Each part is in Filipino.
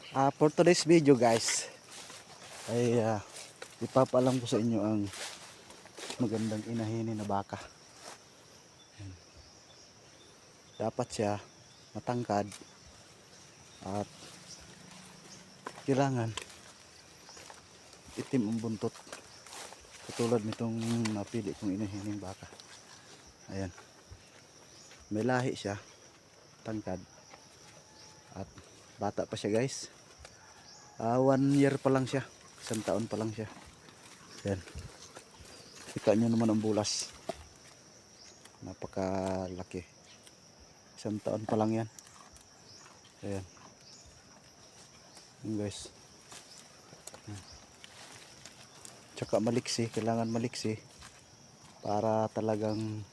For today's video guys ay ipapaalam ko sa inyo ang magandang inahinin na baka. Dapat siya matangkad at kailangan itim ang buntot katulad nitong napili kong inahining baka. Ayan, may lahi siya, tangkad at bata pa siya guys. 1 year pa lang siya, 1 taon pa lang siya. Ayan, kita nyo naman ang bulas, napakalaki, 1 taon pa lang yan. Ayan, yun guys. Tsaka maliksi, kailangan maliksi para talagang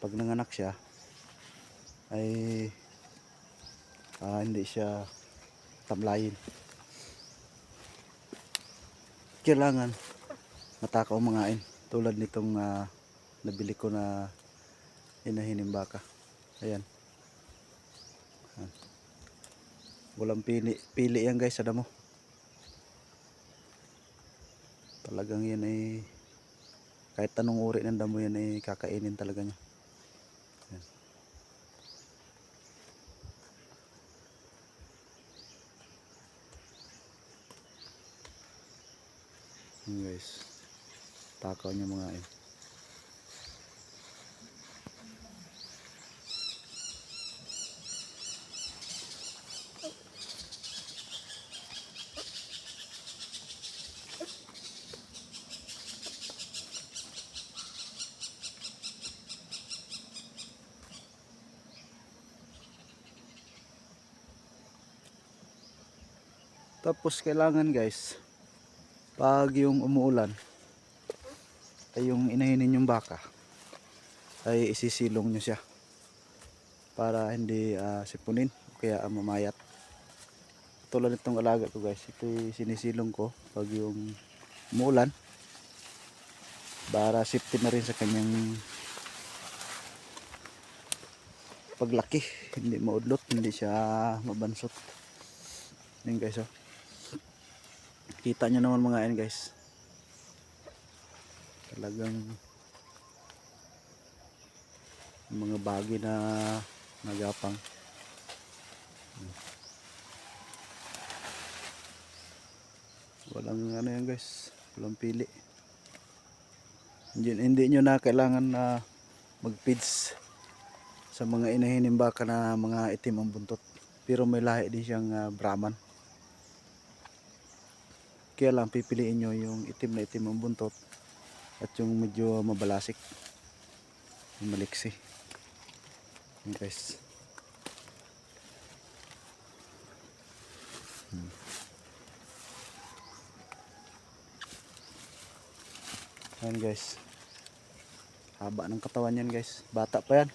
pag nanganak siya ay hindi siya tamlayin. Kailangan matakaw mangain tulad nitong nabili ko na inahining baka. Ayan, walang pili yan guys sa damo. Talagang yan ay kahit anong uri ng damo yan ay kakainin talaga niya. Ayan. Ayan guys, takaw niya mangain. Tapos kailangan guys, pag yung umuulan ay yung inahinin yung baka ay isisilong nyo siya para hindi sipunin o kaya mamayat. Tulad nitong alaga ko guys, ito sinisilong ko pag yung umuulan para safety na rin sa kanyang paglaki, hindi maudlot, hindi siya mabansot. Yan guys, oh. Kita nyo naman mga yan guys, talagang mga bagay na nagapang. Walang ano yan guys, walang pili. Hindi nyo na kailangan na mag-feeds sa mga inahining baka na mga itim ang buntot, pero may lahi din siyang Brahman. Kaya lang pipiliin nyo yung itim na itim ang buntot at yung medyo mabalasik, yung maliksi. Yan guys. Yan guys, haba ng katawan yan guys, bata pa yan,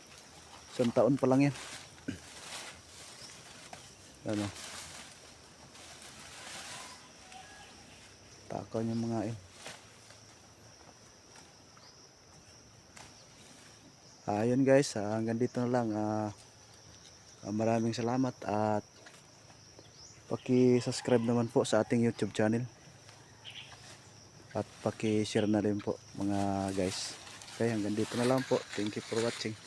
1 taon pa lang yan. Ano, takaw niya mga yun. Ayun guys, hanggang dito na lang. Maraming salamat at paki-subscribe naman po sa ating YouTube channel at paki-share na rin po mga guys. Okay, hanggang dito na lang po. Thank you for watching.